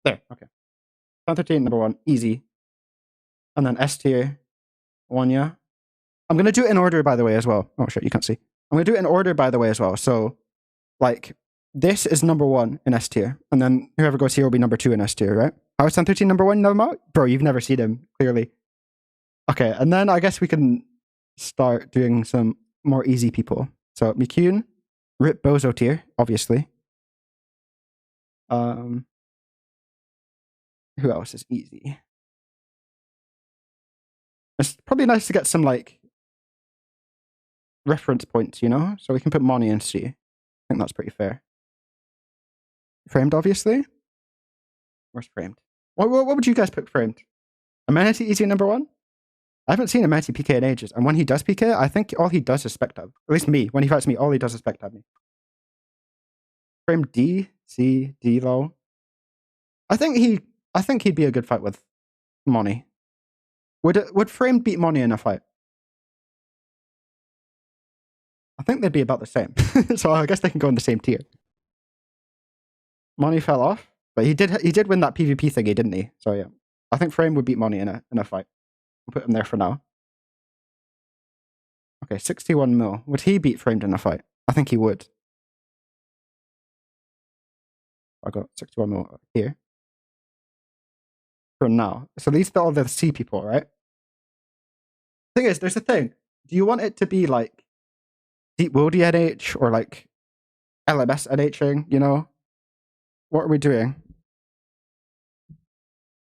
There, okay. 13, number 1, easy. And then S tier, 1, yeah. I'm going to do it in order, by the way, as well. Oh, shit, you can't see. I'm going to do it in order, by the way, as well. So, like, this is number 1 in S tier. And then whoever goes here will be number 2 in S tier, right? How is 13 number 1? Bro, you've never seen him, clearly. Okay, and then I guess we can start doing some more easy people. So, McCune, Rip Bozo tier, obviously. Who else is easy? It's probably nice to get some, like, reference points, you know? So we can put Money in C. I think that's pretty fair. Framed, obviously. Where's Framed? What would you guys put Framed? Amenity easy number 1? I haven't seen Amenity PK in ages. And when he does PK, I think all he does is spectab. At least me. When he fights me, all he does is spectab me. Framed D, C, D low. I think he'd be a good fight with Money. Would Framed beat Money in a fight? I think they'd be about the same. So I guess they can go in the same tier. Money fell off, but he did win that PvP thingy, didn't he? So yeah, I think Frame would beat Money in a fight. We'll put him there for now. Okay, 61 mil. Would he beat Framed in a fight? I think he would. I got 61 mil here. For now. So these are all the C people, right? Thing is, there's a thing. Do you want it to be like Deep Wildy NH or like LMS NHing, you know? What are we doing?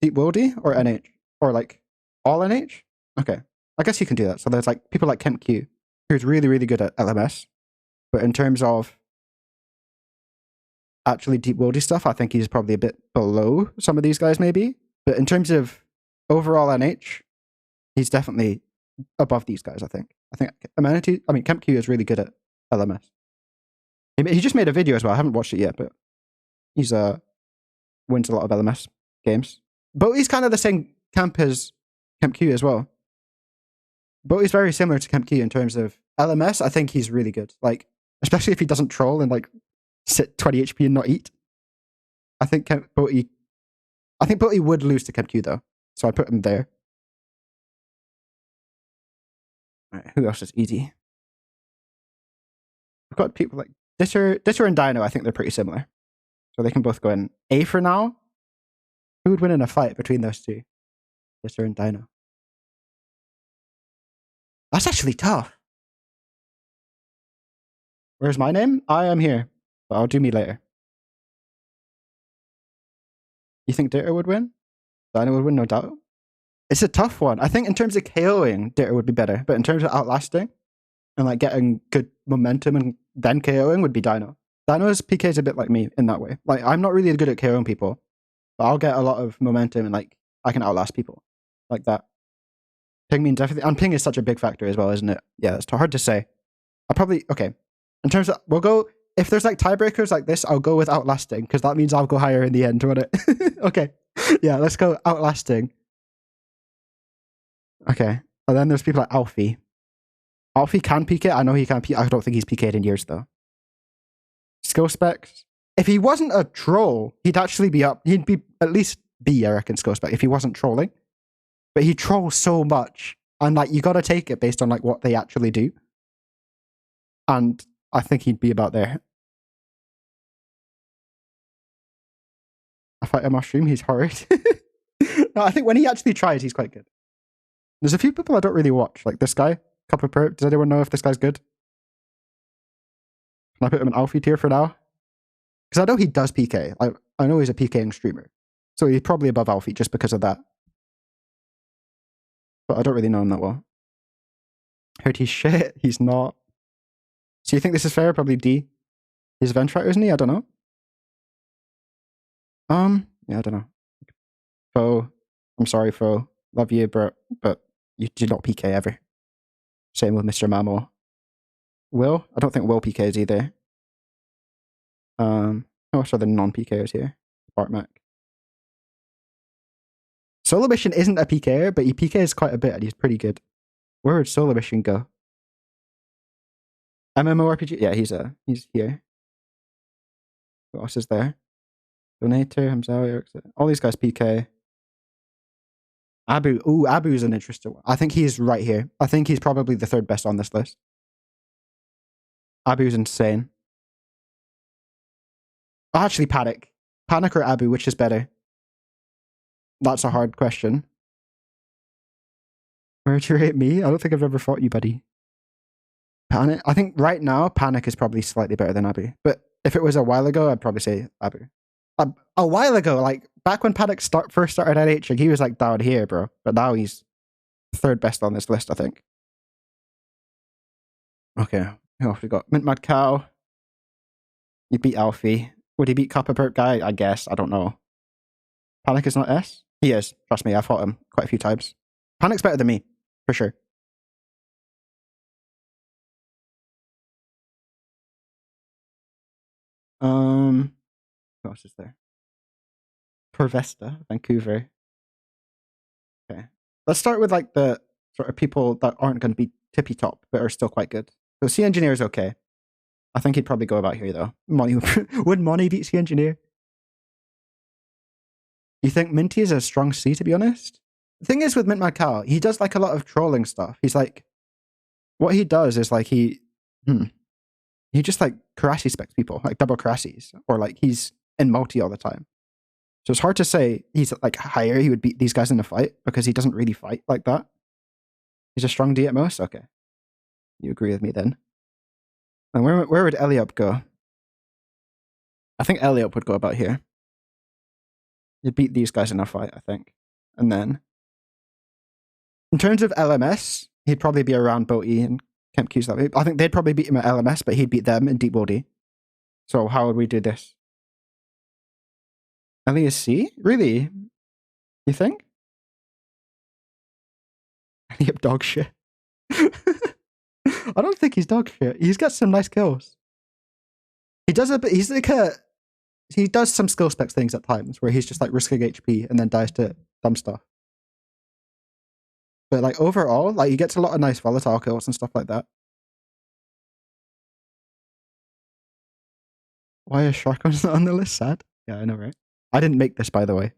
Deep Wildy or NH? Or like all NH? Okay. I guess you can do that. So there's like people like Kemp Q, who's really, really good at LMS. But in terms of actually Deep Wildy stuff, I think he's probably a bit below some of these guys maybe. But in terms of overall NH, he's definitely above these guys, I think. Kemp Q is really good at LMS. He just made a video as well. I haven't watched it yet, but he's wins a lot of LMS games. But he's kind of the same camp as Kemp Q as well. But he's very similar to Kemp Q in terms of LMS. I think he's really good. Like, especially if he doesn't troll and like sit 20 HP and not eat. I think Boaty would lose to Kemp Q though. So I put him there. Alright, who else is easy? We've got people like Disser and Dino. I think they're pretty similar. So they can both go in A for now. Who would win in a fight between those two? Disser and Dino. That's actually tough. Where's my name? I am here. But I'll do me later. You think Ditter would win? Dino would win, no doubt. It's a tough one. I think in terms of KOing, Ditter would be better. But in terms of outlasting and like getting good momentum and then KOing would be Dino. Dino's PK is a bit like me in that way. Like, I'm not really good at KOing people, but I'll get a lot of momentum and like I can outlast people like that. Ping means everything. And ping is such a big factor as well, isn't it? Yeah, it's hard to say. Okay. In terms of, we'll go, if there's like tiebreakers like this, I'll go with outlasting because that means I'll go higher in the end, won't it? Okay. Yeah, let's go outlasting. Okay. And then there's people like Alfie. Alfie can PK. I know he can PK. I don't think he's PK'd in years though. Skill specs. If he wasn't a troll, he'd actually be up. He'd be at least B, I reckon, skill spec, if he wasn't trolling. But he trolls so much. And like, you gotta take it based on like what they actually do. And I think he'd be about there. I fight a mushroom, he's horrid. No, I think when he actually tries, he's quite good. There's a few people I don't really watch, like this guy, Cup of Pro. Does anyone know if this guy's good? Can I put him in Alfie tier for now? Because I know he does PK. I know he's a PKing streamer. So he's probably above Alfie just because of that. But I don't really know him that well. Heard he's shit. He's not. So you think this is fair? Probably D. He's a vent fighter, isn't he? I don't know. Yeah, I don't know. Foe. I'm sorry, Foe. Love you, bro. But you do not PK ever. Same with Mr. Mamo. Will? I don't think Will PKs either. How much are the non-PKers here? Bart Mac. Solo Mission isn't a PKer, but he PKs quite a bit and he's pretty good. Where would Solo Mission go? MMORPG? Yeah, he's here. Who else is there? Donator, Hamzawi, all these guys PK. Abu. Ooh, Abu's an interesting one. I think he's right here. I think he's probably the third best on this list. Abu's insane. Oh, actually, Panic. Panic or Abu, which is better? That's a hard question. Where'd you rate me? I don't think I've ever fought you, buddy. Panic. I think right now, Panic is probably slightly better than Abu. But if it was a while ago, I'd probably say Abu. A while ago, like back when Panic first started at H, like, he was like down here, bro. But now he's third best on this list, I think. Okay, who else we got? Mint Mad Cow. He beat Alfie. Would he beat Kappa Perk Guy? I guess. I don't know. Panic is not S? He is. Trust me, I fought him quite a few times. Panic's better than me, for sure. Who else is there? Pervesta, Vancouver. Okay. Let's start with like the sort of people that aren't going to be tippy top, but are still quite good. So C Engineer is okay. I think he'd probably go about here though. Would Money beat C Engineer? You think Minty is a strong C, to be honest? The thing is with Mint Mad Cow, he does like a lot of trolling stuff. He's like, what he does is like he just like karate specs people, like double karasis, or like he's in multi all the time. So it's hard to say he's like higher, he would beat these guys in a fight because he doesn't really fight like that. He's a strong D at most? Okay. You agree with me then. And where would Eliop go? I think Eliop would go about here. He'd beat these guys in a fight, I think. And then, in terms of LMS, he'd probably be around Boaty and Kemp Q's level. I think they'd probably beat him at LMS, but he'd beat them in Deep Body. So how would we do this? Elias C? Really? You think? Eliop dog shit. I don't think he's dog shit. He's got some nice kills. He does he does some skill specs things at times where he's just like risking HP and then dies to dumb stuff. But like overall, like he gets a lot of nice volatile kills and stuff like that. Why is Shark on the list? Sad. Yeah, I know, right? I didn't make this, by the way.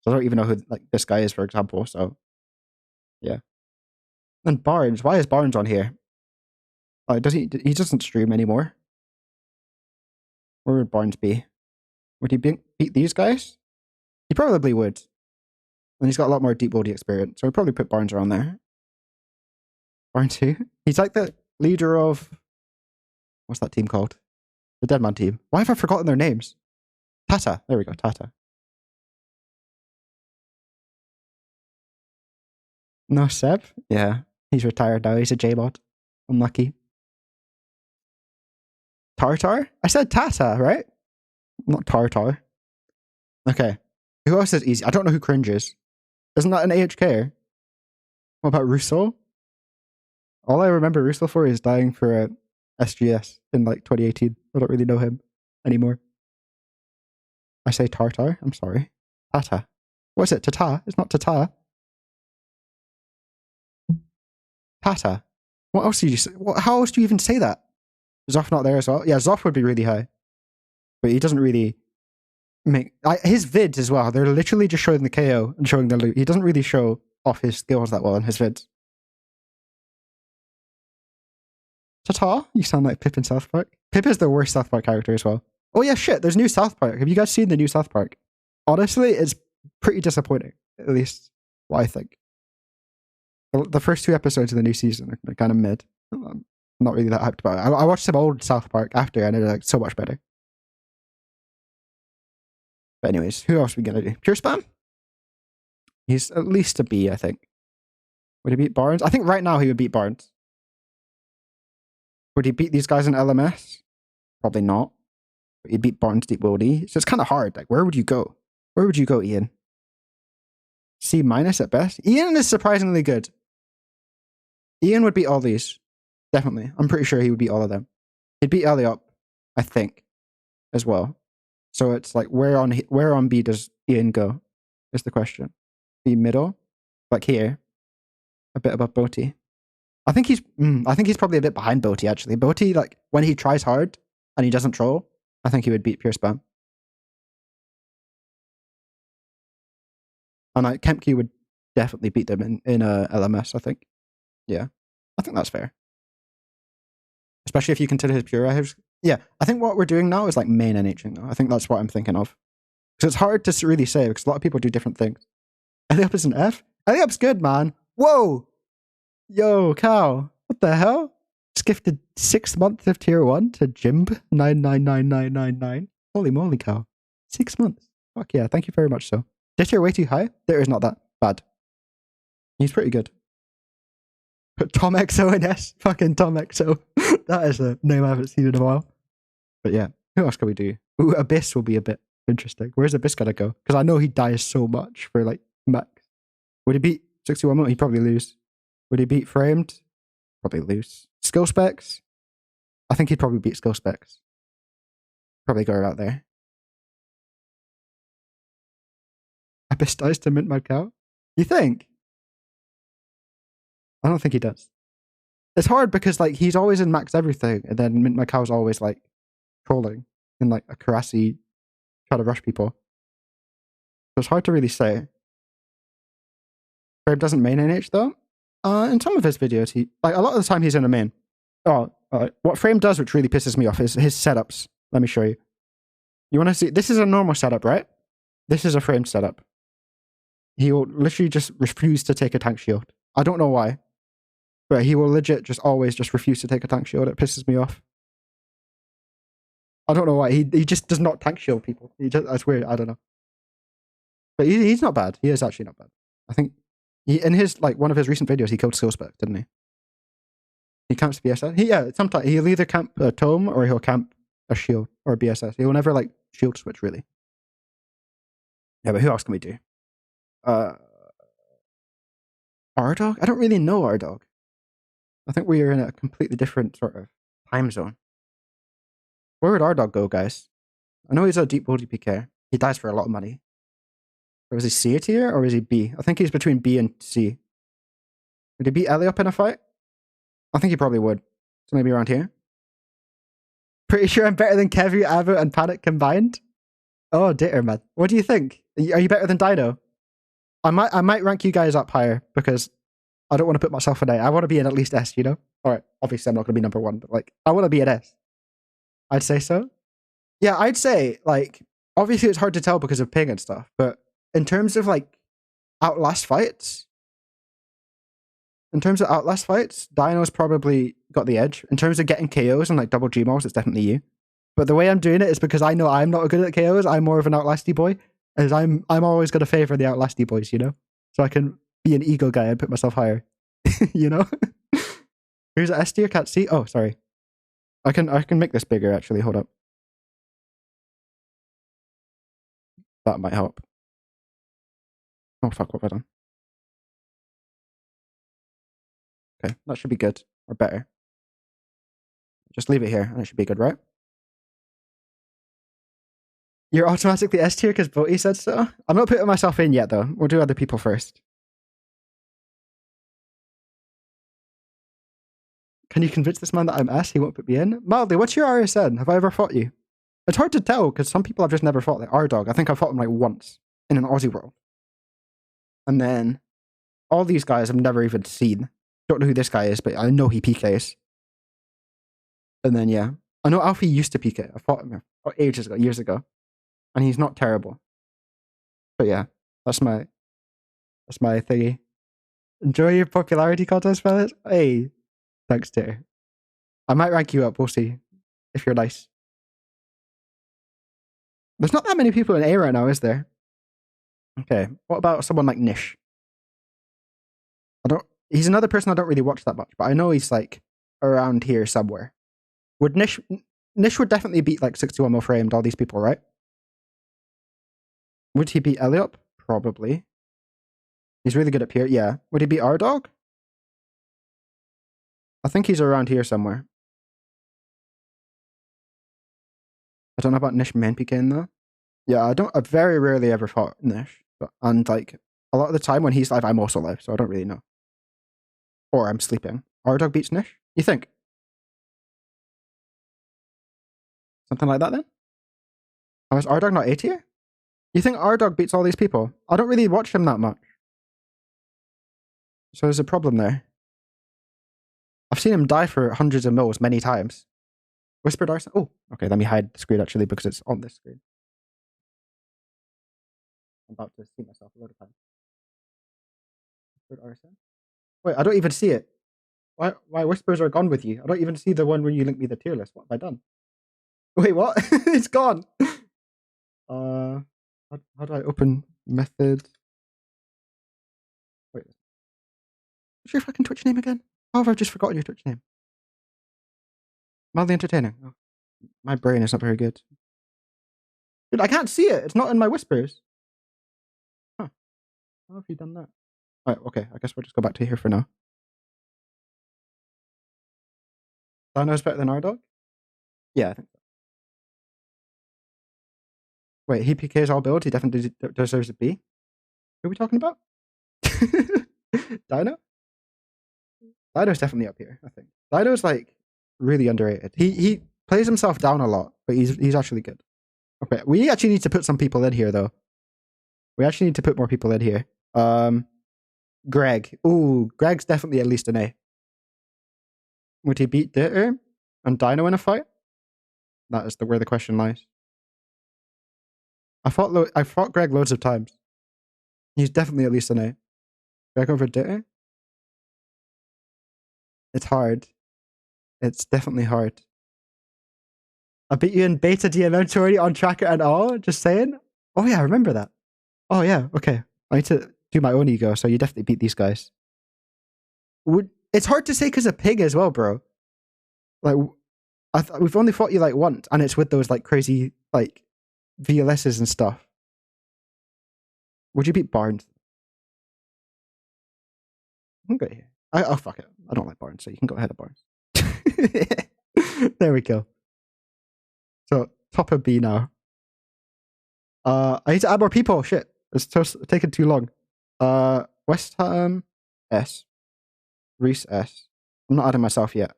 So I don't even know who like this guy is, for example. So yeah. And Barnes, why is Barnes on here? Does he doesn't stream anymore? Where would Barnes be? Would he beat these guys? He probably would. And he's got a lot more deep body experience, so we'd probably put Barnes around there. Barnes who? He's like the leader of... What's that team called? The Deadman team. Why have I forgotten their names? Tata. There we go, Tata. No, Seb? Yeah. He's retired now. He's a J-mod. Unlucky. Tartar? I said Tata, right? Not Tartar. Okay. Who else is easy? I don't know who Cringe is. Isn't that an AHK? What about Russo? All I remember Russo for is dying for a SGS in like 2018. I don't really know him anymore. I say Tartar. I'm sorry. Tata. What is it? Tata? It's not Tata. Tata. What else did you say? How else do you even say that? Zoff not there as well? Yeah, Zoff would be really high. But he doesn't really make... his vids as well, they're literally just showing the KO and showing the loot. He doesn't really show off his skills that well in his vids. Ta-ta? You sound like Pip in South Park. Pip is the worst South Park character as well. Oh yeah, shit, there's new South Park. Have you guys seen the new South Park? Honestly, it's pretty disappointing. At least what I think. The first 2 episodes of the new season are kind of mid. I'm not really that hyped about it. I watched some old South Park after and they're like so much better. But anyways, who else are we gonna do? Pure Spam? He's at least a B, I think. Would he beat Barnes? I think right now he would beat Barnes. Would he beat these guys in LMS? Probably not. But he'd beat Barnes Deep Body. So it's kind of hard. Like, where would you go? Where would you go, Ian? C- at best? Ian is surprisingly good. Ian would beat all these. Definitely. I'm pretty sure he would beat all of them. He'd beat Eliop, I think, as well. So it's like, where on B does Ian go? Is the question. B middle? Like here. A bit above Boti. I think he's probably a bit behind Boti, actually. Boti, like, when he tries hard and he doesn't troll, I think he would beat Pure Spam. And like Kempke would definitely beat them in LMS, I think. Yeah. I think that's fair. Especially if you consider his pure items. Yeah, I think what we're doing now is like main NHing though. I think that's what I'm thinking of. Because it's hard to really say because a lot of people do different things. Eliop is an F? Eliop's good, man. Whoa! Yo, cow. What the hell? Just gifted 6 months of tier 1 to Jimb 999999. Holy moly, cow. 6 months. Fuck yeah, thank you very much, so. This tier way too high? There is not that bad. He's pretty good. Put Tom XO in S. Fucking Tom XO. That is a name I haven't seen in a while. But yeah, who else can we do? Ooh, Abyss will be a bit interesting. Where's Abyss gonna go? Because I know he dies so much for like max. Would he beat 61 mil? He'd probably lose. Would he beat Framed? Probably lose. Skill Specs? I think he'd probably beat Skill Specs. Probably go out there. Abyss dies to Mint Mad Cow? You think? I don't think he does. It's hard because like he's always in max everything, and then Mint Mad Cow's always like trolling in like a Karasi, try to rush people. So it's hard to really say. Frame doesn't main NH though. In some of his videos, he like a lot of the time he's in a main. What Frame does, which really pisses me off, is his setups. Let me show you. You want to see? This is a normal setup, right? This is a Frame setup. He will literally just refuse to take a tank shield. I don't know why, but he will legit just always just refuse to take a tank shield. It pisses me off. I don't know why. He just does not tank shield people. That's weird. I don't know. But he's not bad. He is actually not bad. I think in his like one of his recent videos he killed Skill Spec, didn't he? He camps BSS. Sometimes he'll either camp a tome or he'll camp a shield or a BSS. He'll never like shield switch really. Yeah, but who else can we do? Ardog? I don't really know Ardog. I think we are in a completely different sort of time zone. Where would Ardog go, guys? I know he's a deep body PK. He dies for a lot of money. Or is he C tier or is he B? I think he's between B and C. Would he beat Eliop in a fight? I think he probably would. So maybe around here. Pretty sure I'm better than Kevu, Avu, and Panic combined. Oh, Ditter, man. What do you think? Are you better than Dino? I might rank you guys up higher because I don't want to put myself in A. I want to be in at least S, you know? Alright, obviously I'm not going to be number 1, but like, I want to be at S. I'd say so. Yeah, I'd say, like, obviously it's hard to tell because of ping and stuff, but in terms of, like, Outlast fights, Dino's probably got the edge. In terms of getting KOs and, like, double Gmals, it's definitely you. But the way I'm doing it is because I know I'm not good at KOs. I'm more of an Outlasty boy, as I'm always going to favor the Outlasty boys, you know? So I can be an ego guy and put myself higher, you know? Here's an S tier, can't see. Oh, sorry. I can make this bigger, actually. Hold up. That might help. Oh, fuck, what have I done? Okay, that should be good. Or better. Just leave it here, and it should be good, right? You're automatically S tier because Boaty said so? I'm not putting myself in yet, though. We'll do other people first. Can you convince this man that I'm S? He won't put me in? Mildly, what's your RSN? Have I ever fought you? It's hard to tell because some people I've just never fought. Like Ardog, I think I fought him like once in an Aussie world. And then all these guys I've never even seen. Don't know who this guy is, but I know he PKs. And then, yeah. I know Alfie used to PK. I fought him ages ago, years ago. And he's not terrible. But yeah, that's my thingy. Enjoy your popularity contest, fellas. Hey, thanks, dear. I might rank you up. We'll see if you're nice. There's not that many people in A right now, is there? Okay. What about someone like Nish? He's another person I don't really watch that much, but I know he's like around here somewhere. Would Nish would definitely beat like 61 mil framed, all these people, right? Would he beat Eliop? Probably. He's really good at Pier. Yeah. Would he beat Ardog? I think he's around here somewhere. I don't know about Nish main PKing though. Yeah, I very rarely ever fought Nish. And like a lot of the time when he's live, I'm also live, so I don't really know. Or I'm sleeping. Ardog beats Nish? You think? Something like that then? Oh, is Ardog not A tier? You think R-Dog beats all these people? I don't really watch him that much. So there's a problem there. I've seen him die for hundreds of mils many times. Whispered Arson? Oh, okay, let me hide the screen actually because it's on this screen. I'm about to see myself a lot of times. Whispered Arson? Wait, I don't even see it. Why whispers are gone with you? I don't even see the one where you link me the tier list. What have I done? Wait, what? It's gone. How do I open method? Wait, what's your fucking Twitch name again? How have I just forgotten your Twitch name? Mildly entertaining. Oh, my brain is not very good. Dude, I can't see it. It's not in my whispers. Huh. How have you done that? Alright, okay. I guess we'll just go back to here for now. Dino's better than R-Dog? Yeah, I think so. Wait, he PKs all builds? He definitely deserves a B? Who are we talking about? Dino? Dino's definitely up here, I think. Dino's like really underrated. He plays himself down a lot, but he's actually good. Okay, we actually need to put some people in here though. We actually need to put more people in here. Greg. Ooh, Greg's definitely at least an A. Would he beat Ditter and Dino in a fight? That is where the question lies. I fought Greg loads of times. He's definitely at least an A. Greg over Ditter? It's hard. It's definitely hard. I beat you in beta DMM 20 on tracker and all, just saying. Oh yeah, I remember that. Oh yeah, okay. I need to do my own ego, so you definitely beat these guys. It's hard to say because of pig as well, bro. Like, we've only fought you like once, and it's with those like crazy like VLSs and stuff. Would you beat Barnes? You can go here. Oh fuck it. I don't like Barnes, so you can go ahead of Barnes. There we go. So top of B now. I need to add more people. Shit, it's taking too long. West Ham S, Reese S. I'm not adding myself yet.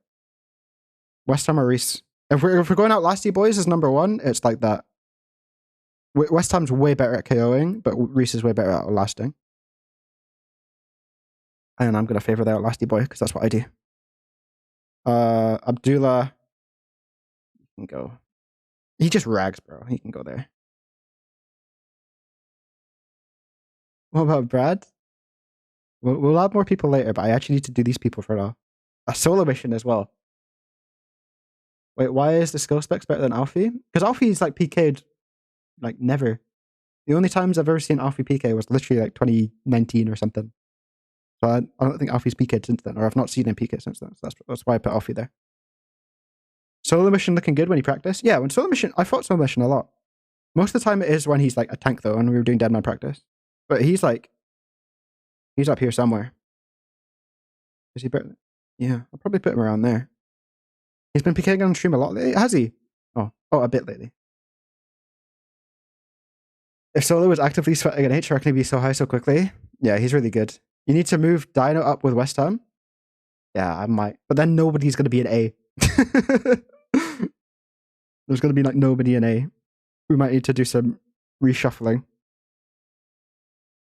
West Ham or Reese. If we're going out lasty boys as number one, it's like that. West Ham's way better at KOing, but Reese is way better at lasting. And I'm gonna favor the outlasty boy because that's what I do. Abdullah, you can go. He just rags, bro. He can go there. What about Brad? We'll add more people later, but I actually need to do these people for now. A solo mission as well. Wait, why is the skill specs better than Alfie? Because Alfie's like PK'd like never. The only times I've ever seen Alfie PK was literally like 2019 or something. So I don't think Alfie's PK'd since then, or I've not seen him PK since then. So that's why I put Alfie there. Solo mission looking good when he practiced? Yeah, when solo mission, I fought solo mission a lot. Most of the time it is when he's like a tank though, and we were doing Deadman practice. But he's up here somewhere. Is he better? Yeah, I'll probably put him around there. He's been PKing on stream a lot lately, has he? Oh, a bit lately. If Solo was actively sweating an H, how can he be so high so quickly? Yeah, he's really good. You need to move Dino up with West Ham. Yeah, I might. But then nobody's going to be an A. There's going to be like nobody in A. We might need to do some reshuffling.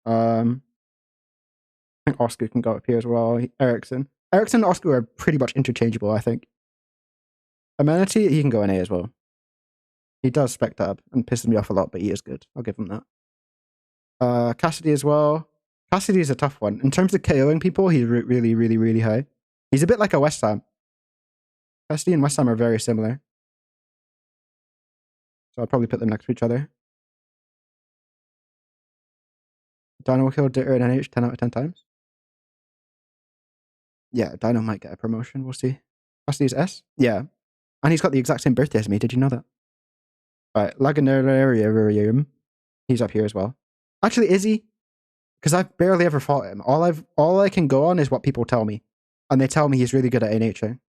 I think Oscar can go up here as well. Ericsson and Oscar are pretty much interchangeable, I think. Amenity, he can go in A as well. He does spec tab and pisses me off a lot, but he is good. I'll give him that. Cassidy as well. Cassidy is a tough one. In terms of KOing people, he's really, really, really high. He's a bit like a West Ham. Cassidy and West Ham are very similar. So I'll probably put them next to each other. Dino will kill Ditter and NH 10 out of 10 times. Yeah, Dino might get a promotion. We'll see. Cassidy's S? Yeah. And he's got the exact same birthday as me. Did you know that? Alright, Laganarium. He's up here as well. Actually, is he? Because I've barely ever fought him. All I can go on is what people tell me. And they tell me he's really good at NHing.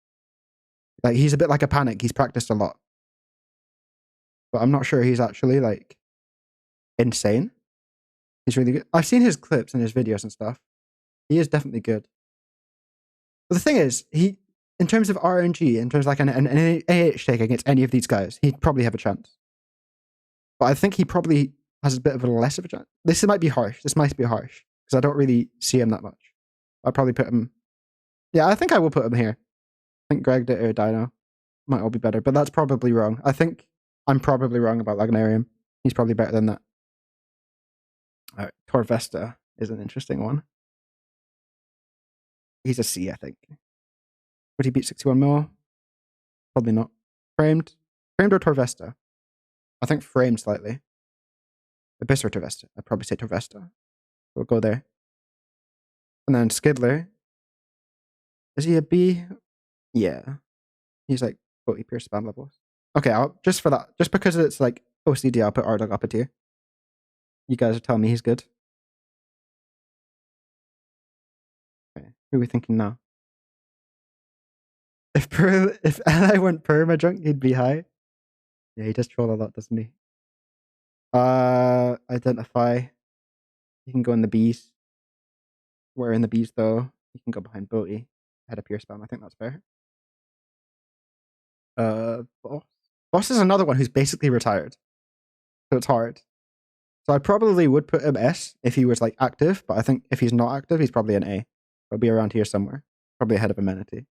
Like, he's a bit like a panic. He's practiced a lot. But I'm not sure he's actually, like, insane. He's really good. I've seen his clips and his videos and stuff. He is definitely good. But the thing is, in terms of RNG, in terms of like an AH take against any of these guys, he'd probably have a chance. But I think he probably has a bit of a less of a chance. This might be harsh. This might be harsh because I don't really see him that much. I'll probably put him. Yeah, I think I will put him here. I think Greg or Dino might all be better, but that's probably wrong. I think I'm probably wrong about Lagnarium. He's probably better than that. All right, Torvesta is an interesting one. He's a C, I think. Would he beat 61 mil? Probably not. Framed or Torvesta? I think framed slightly. Abyss or Torvesta? I'd probably say Torvesta. We'll go there. And then Skidler. Is he a B? Yeah. He's like 40 pure spam levels. Okay, just for that, just because it's like OCD, I'll put Ardog up a tier. You guys are telling me he's good. Okay, who are we thinking now? If Li went perma-drunk, he'd be high. Yeah, he does troll a lot, doesn't he? Identify. You can go in the Bs. We're in the Bs though. You can go behind Boaty. Head up your spam. I think that's fair. Boss. Boss is another one who's basically retired. So it's hard. So I probably would put him S if he was like active, but I think if he's not active, he's probably an A. He'll be around here somewhere. Probably ahead of Amenity.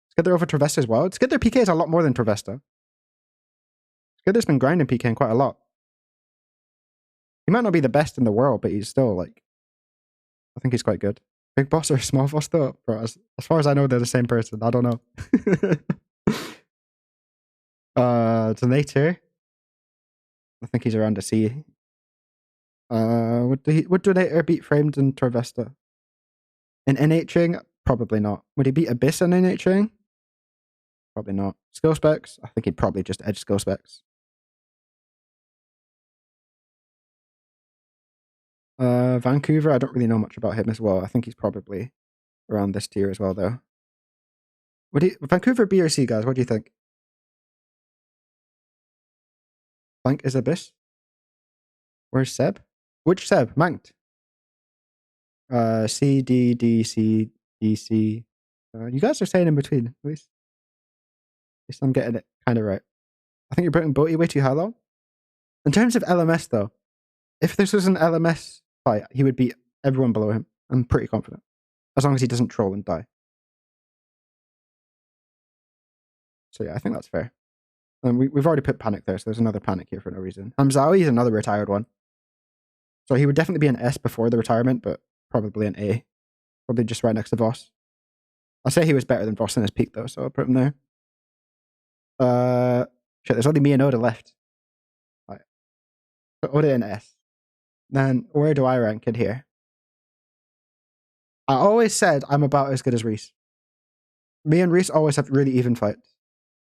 Skidder over Travesta as well. Skidder PK is a lot more than Travesta. Skidder's been grinding PKing quite a lot. He might not be the best in the world, but he's still like, I think he's quite good. Big boss or small boss though? Bro, as far as I know, they're the same person. I don't know. Donator. I think he's around a C. Would Donator beat Framed and Torvesta? In NHing? Probably not. Would he beat Abyss in NHing? Probably not. Skill specs? I think he'd probably just edge skill specs. Vancouver, I don't really know much about him as well. I think he's probably around this tier as well, though. Would he Vancouver B or C, guys? What do you think? Blank is Abyss. Where's Seb? Which Seb? Manked. C, D, D, C, D, C. You guys are saying in between, at least. At least I'm getting it kind of right. I think you're putting Boaty way too high, though. In terms of LMS, though, if this was an LMS fight, he would beat everyone below him. I'm pretty confident. As long as he doesn't troll and die. So yeah, I think that's fair. And we've already put Panic there, so there's another Panic here for no reason. Hamzawi is another retired one. So he would definitely be an S before the retirement, but probably an A. Probably just right next to Voss. I'll say he was better than Voss in his peak, though, so I'll put him there. Shit, there's only me and Oda left. Right. Put Oda in S. Then, where do I rank in here? I always said I'm about as good as Reese. Me and Reese always have really even fights.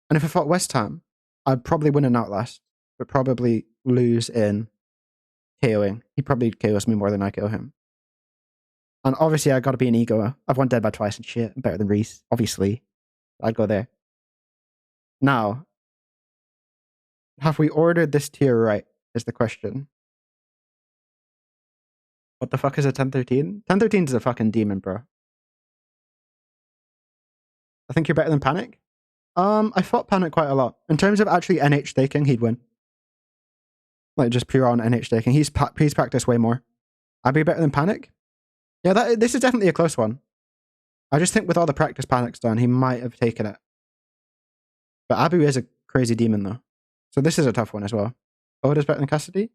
And if I fought West Ham, I'd probably win an Outlast, but probably lose in KOing. He'd probably KOs me more than I KO him. And obviously, I gotta be an ego. I've won Dead by twice and shit. I'm better than Reese, obviously. I'd go there. Now, have we ordered this tier right? Is the question. What the fuck is a 1013? 1013 is a fucking demon, bro. I think you're better than Panic. I fought Panic quite a lot. In terms of actually NH staking, he'd win. Like just pure on NH staking. He's practiced way more. I'd be better than Panic. Yeah, this is definitely a close one. I just think with all the practice Panic's done, he might have taken it. But Abu is a crazy demon though. So this is a tough one as well. Oda's better than Cassidy?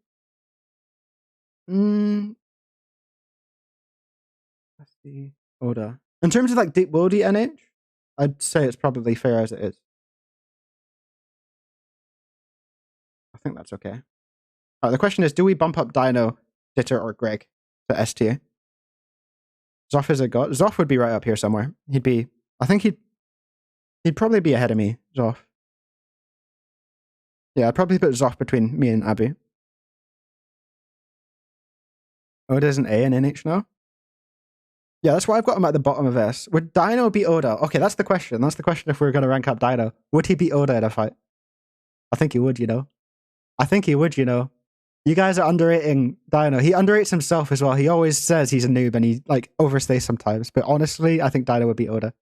Cassidy, Oda. In terms of like deep worldy NH, I'd say it's probably fair as it is. I think that's okay. The question is, do we bump up Dino, Ditter, or Greg to S tier? Zoff is a god. Zoff would be right up here somewhere. I think he'd probably be ahead of me, Zoff. Yeah, I'd probably put Zoff between me and Abu. Oda's an A in NH now? Yeah, that's why I've got him at the bottom of S. Would Dino beat Oda? Okay, that's the question. That's the question if we're going to rank up Dino. Would he beat Oda in a fight? I think he would, you know. I think he would, you know. You guys are underrating Dino. He underrates himself as well. He always says he's a noob and he like overstays sometimes. But honestly, I think Dino would beat Oda.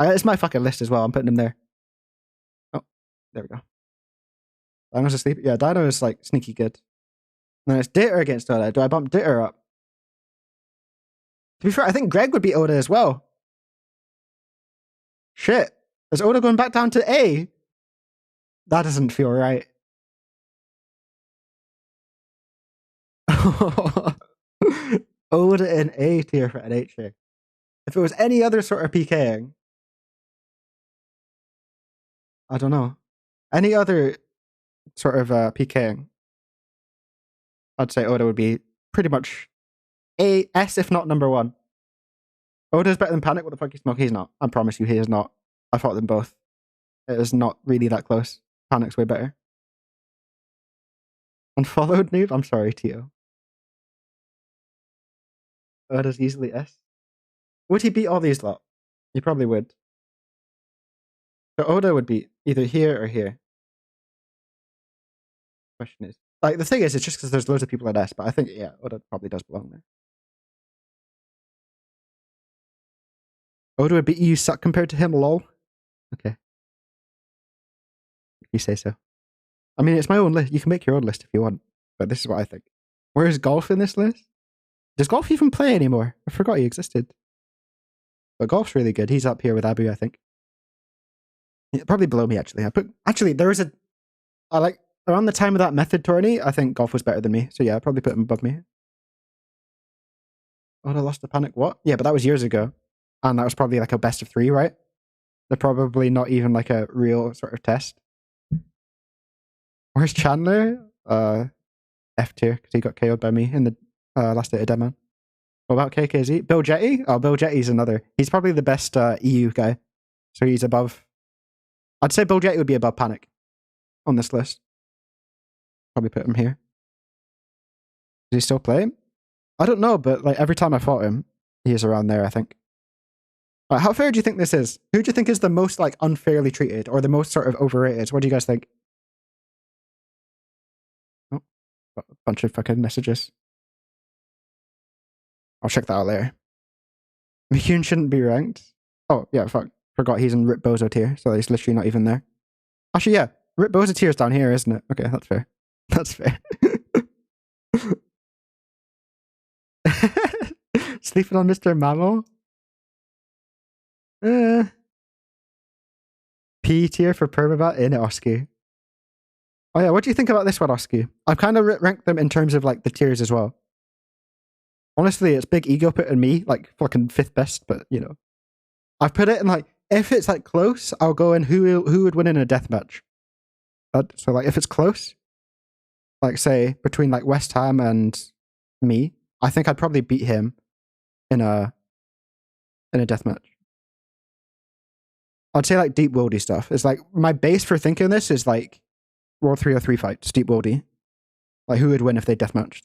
It's my fucking list as well. I'm putting him there. Oh, there we go. Dino's asleep. Yeah, Dino is like sneaky good. And then it's Data against Oda. Do I bump Data up? To be fair, I think Greg would beat Oda as well. Shit. Is Oda going back down to A? That doesn't feel right. Oda in A tier for NHA. If it was any other sort of PKing, I don't know. Any other sort of PKing, I'd say Oda would be pretty much A, S, if not number one. Oda's better than Panic. What the fuck? No, he's not. I promise you, he is not. I fought them both. It is not really that close. Panic's way better. Unfollowed noob? I'm sorry, Tio. Oda's easily S. Would he beat all these lot? He probably would. So Oda would be either here or here. Question is, like, the thing is, it's just because there's loads of people at S, but I think, yeah, Oda probably does belong there. Oda would beat you suck compared to him, lol. Okay. If you say so. I mean, it's my own list. You can make your own list if you want, but this is what I think. Where is Golf in this list? Does Golf even play anymore? I forgot he existed. But Golf's really good. He's up here with Abu, I think. Yeah, probably below me, actually. There was I like, around the time of that Method tourney, I think Golf was better than me. So yeah, I'd probably put him above me. Oh, I lost the Panic. What? Yeah, but that was years ago. And that was probably like a best of 3, right? They're probably not even like a real sort of test. Where's Chandler? F tier, because he got KO'd by me in the last Data demo. What about KKZ? Bill Jetty? Oh, Bill Jetty's another. He's probably the best EU guy. So he's above. I'd say Bill Jetty would be above Panic on this list. Probably put him here. Does he still play him? I don't know, but like every time I fought him, he is around there, I think. How fair do you think this is? Who do you think is the most like unfairly treated or the most sort of overrated? What do you guys think? Oh, a bunch of fucking messages. I'll check that out later. McCune shouldn't be ranked. Oh, yeah, fuck. Forgot he's in Rip Bozo tier, so he's literally not even there. Actually, yeah, Rip Bozo tier is down here, isn't it? Okay, that's fair. That's fair. Sleeping on Mr. Mammo? P tier for Permabat in Oski. Oh yeah, what do you think about this one, Oski? I've kind of ranked them in terms of like the tiers as well. Honestly, it's big ego putting me like fucking 5th best, but you know, I've put it in like if it's like close, I'll go in who would win in a deathmatch. So like if it's close, like say between like West Ham and me, I think I'd probably beat him in a deathmatch. I'd say like deep worldy stuff. It's like my base for thinking this is like World 303 fights, deep worldy. Like who would win if they deathmatched?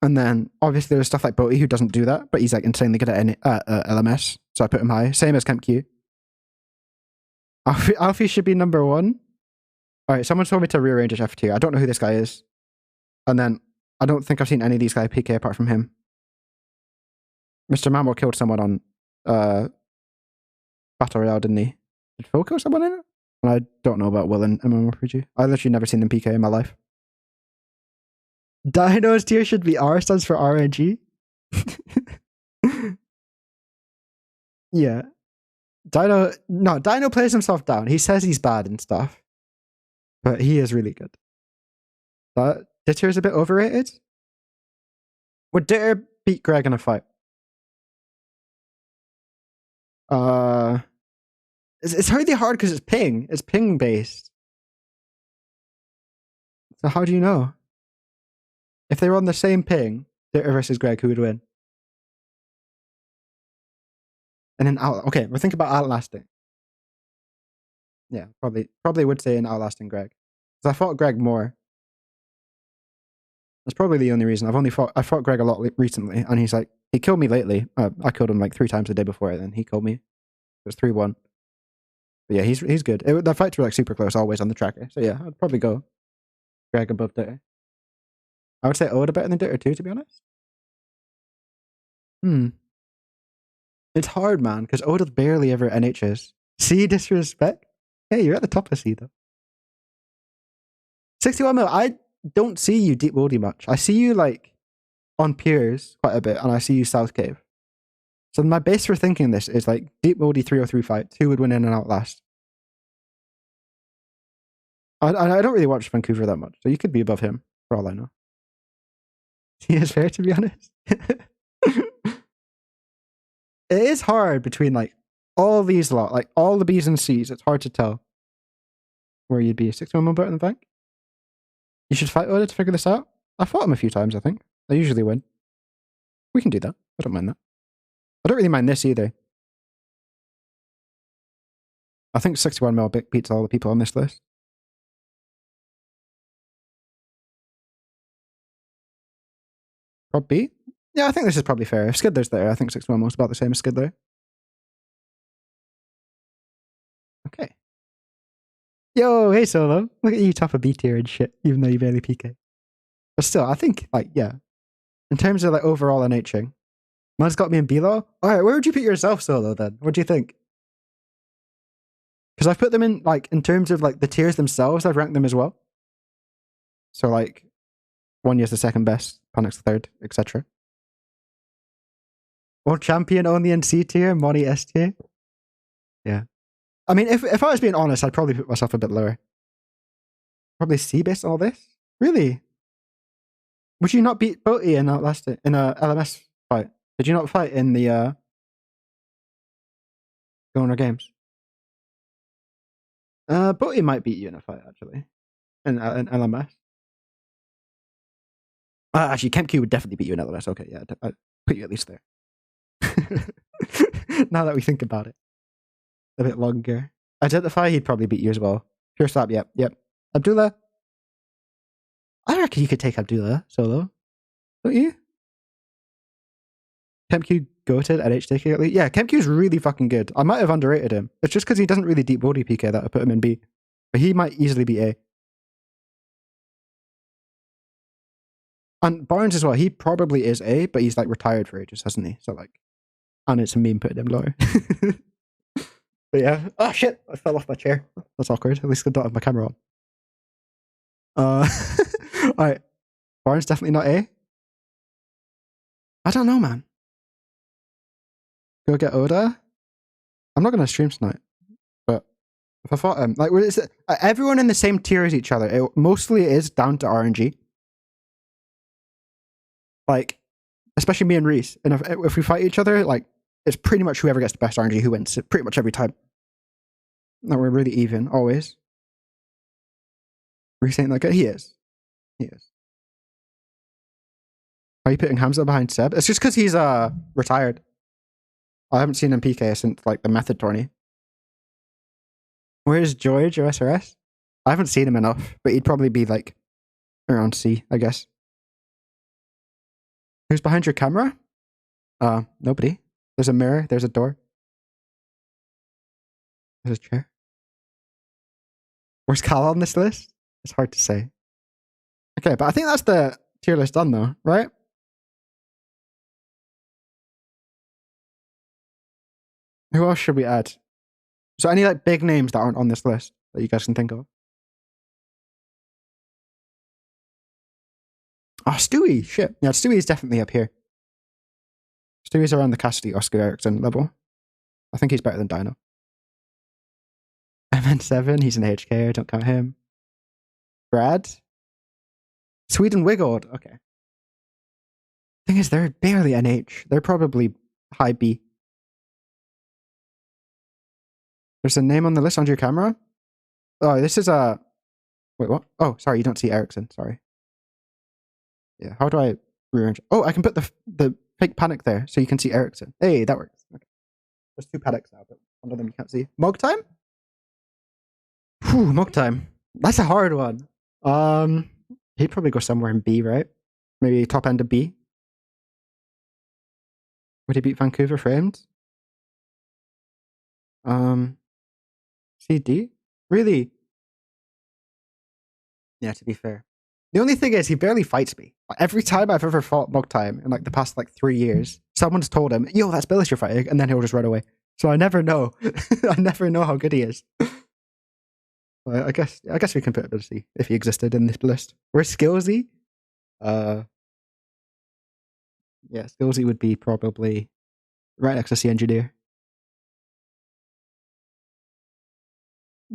And then obviously there's stuff like Boaty who doesn't do that, but he's like insanely good at LMS, so I put him high. Same as Kemp Q. Alfie should be number 1. All right, someone told me to rearrange his F tier. I don't know who this guy is. And then I don't think I've seen any of these guys PK apart from him. Mr. Mammo killed someone on Battle Royale, didn't he? Did Phil kill someone in it? And I don't know about Will in MMORPG. I've literally never seen them PK in my life. Dino's tier should be R, stands for RNG. Yeah. Dino plays himself down. He says he's bad and stuff. But he is really good. Ditter is a bit overrated. Would Ditter beat Greg in a fight? It's really hard because it's ping. It's ping based. So how do you know? If they were on the same ping, Ditter versus Greg, who would win? And then okay, we're thinking about outlasting. Yeah, probably would say an outlasting Greg. Because I fought Greg more. That's probably the only reason. I fought Greg a lot recently, and he's like, he killed me lately. I killed him like 3 times the day before, and then he killed me. It was 3-1. But yeah, he's good. The fights were like super close, always on the tracker. So yeah, I'd probably go Greg above Ditter. I would say Oda better than Ditter too, to be honest. It's hard, man, because Oda's barely ever NHs. C disrespect? Hey, you're at the top of C though. 61 mil, I don't see you deep worldy much. I see you like on Piers quite a bit, and I see you South Cave. So my base for thinking this is like deep worldy 303 fights. Who would win in and out last? I don't really watch Vancouver that much, so you could be above him for all I know. He is fair, to be honest. It is hard between like all these lot, like all the B's and C's. It's hard to tell where you'd be. 61 mil better than Vank? You should fight Oda to figure this out. I fought him a few times, I think. I usually win. We can do that. I don't mind that. I don't really mind this either. I think 61 mil beats all the people on this list. Prod B? Yeah, I think this is probably fair. If Skidler's there, I think 61 mil is about the same as Skidler. Okay. Yo, hey Solo. Look at you top of B tier and shit, even though you barely PK. But still, I think, like, yeah. In terms of, like, overall NHing, man's got me in B-Law. Alright, where would you put yourself, Solo, then? What do you think? Because I've put them in, like, in terms of, like, the tiers themselves, I've ranked them as well. So, like, one year's the second best, Panic's the third, etc. World champion only in C tier, Monty S tier. Yeah. I mean, if I was being honest, I'd probably put myself a bit lower. Probably C based on all this? Really? Would you not beat Boaty in a LMS fight? Did you not fight in the Goner Games? Boaty might beat you in a fight, actually. In LMS. Actually, KempQ would definitely beat you in LMS. Okay, yeah, I'd put you at least there. Now that we think about it. A bit longer. Identify, he'd probably beat you as well. Pure slap, yep. Abdullah. I reckon you could take Abdullah solo. Don't you? KempQ goated at HTK at least. Yeah, KempQ's really fucking good. I might have underrated him. It's just because he doesn't really deep body PK that I put him in B. But he might easily be A. And Barnes as well, he probably is A, but he's like retired for ages, hasn't he? So like, and it's a meme putting him lower. But yeah. Oh shit, I fell off my chair. That's awkward. At least I don't have my camera on. Alright. Barnes definitely not A. I don't know, man. Go get Oda. I'm not gonna stream tonight. But if I fought him, like, is it, everyone in the same tier as each other. It mostly is down to RNG. Like, especially me and Reese. And if we fight each other, like, it's pretty much whoever gets the best RNG who wins. Pretty much every time. No, we're really even, always. Reese ain't that good. He is. He is. Are you putting Hamza behind Seb? It's just because he's retired. I haven't seen him PK since like the Method tourney. Where's George or SRS? I haven't seen him enough, but he'd probably be like around C, I guess. Who's behind your camera? Nobody. There's a mirror, there's a door. There's a chair. Where's Cal on this list? It's hard to say. Okay, but I think that's the tier list done though, right? Who else should we add? So any like big names that aren't on this list that you guys can think of? Oh, Stewie, shit. Yeah, Stewie's definitely up here. Stewie's around the Cassidy, Oscar Ericsson level. I think he's better than Dino. MN7, he's an HK, don't count him. Brad? Sweden Wiggled, okay. Thing is, they're barely NH. They're probably high B. There's a name on the list under your camera? Oh, this is a... Wait, what? Oh, sorry, you don't see Ericsson, sorry. Yeah, how do I rearrange? Oh, I can put the fake panic there so you can see Ericsson. Hey, that works. Okay. There's two panics now, but one of them you can't see. Mog time? Whew, Mog time. That's a hard one. He'd probably go somewhere in B, right? Maybe top end of B. Would he beat Vancouver Framed? CD? Really? Yeah, to be fair. The only thing is, he barely fights me. Every time I've ever fought Mog Time in like the past like 3 years, someone's told him, yo, that's Billis you're fighting, and then he'll just run away. So I never know. I never know how good he is. I guess we can put ability if he existed in this list. Where's skillsy? Yeah, skillsy would be probably right next to C engineer.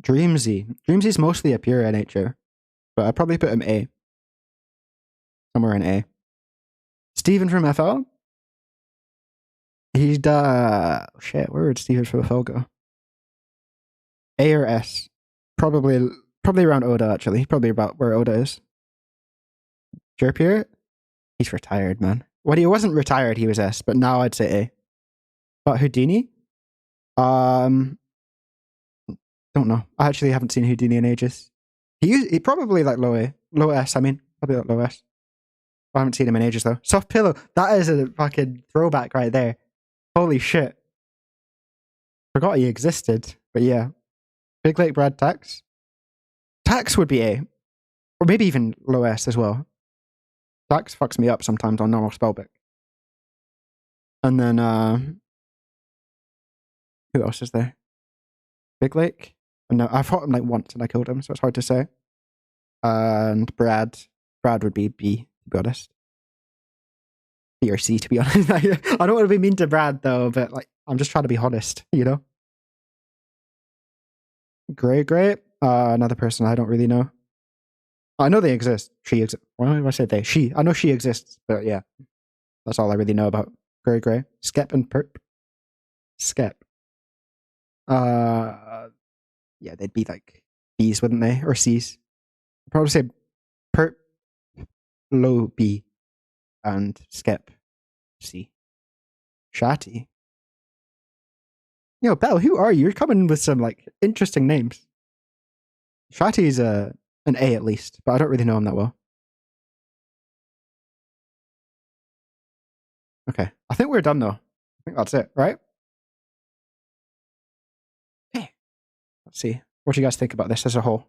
Dreamsy's mostly a pure NHer, but I'd probably put him A. Somewhere in A. Steven from FL? He's shit, where would Steven from FL go? A or S? Probably around Oda, actually. Probably about where Oda is. Jerpier? He's retired, man. When he wasn't retired, he was S, but now I'd say A. But Houdini? Don't know. I actually haven't seen Houdini in ages. He probably like low A. Low S, I mean. Probably like low S. I haven't seen him in ages though. Soft Pillow. That is a fucking throwback right there. Holy shit. Forgot he existed. But yeah. Big Lake Brad Tax. Tax would be A. Or maybe even low S as well. Tax fucks me up sometimes on normal spellbook. And then who else is there? Big Lake? No, I fought him like once and I killed him, so it's hard to say. And Brad would be B, to be honest. B or C, to be honest. I don't want to be mean to Brad though, but like I'm just trying to be honest, you know? Great. Another person I don't really know. I know they exist. She exists. Why do I say they? She. I know she exists, but yeah. That's all I really know about Grey. Skep and Perp. Skep. Yeah, they'd be like B's, wouldn't they? Or C's. I'd probably say Perp, low B, and Skep, C. Shatty. Yo, Bell, who are you? You're coming with some like interesting names. Shatty's an A at least, but I don't really know him that well. Okay, I think we're done though. I think that's it, right? Okay. Let's see. What do you guys think about this as a whole?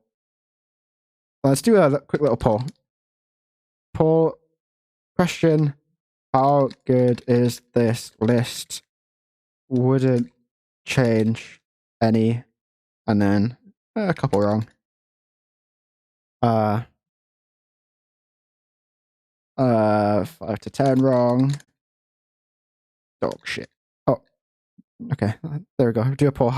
Let's do a quick little poll. Poll question: how good is this list? Wouldn't change any, and then a couple wrong. 5 to 10 wrong. Dog shit. Oh, okay. There we go. Do a poll.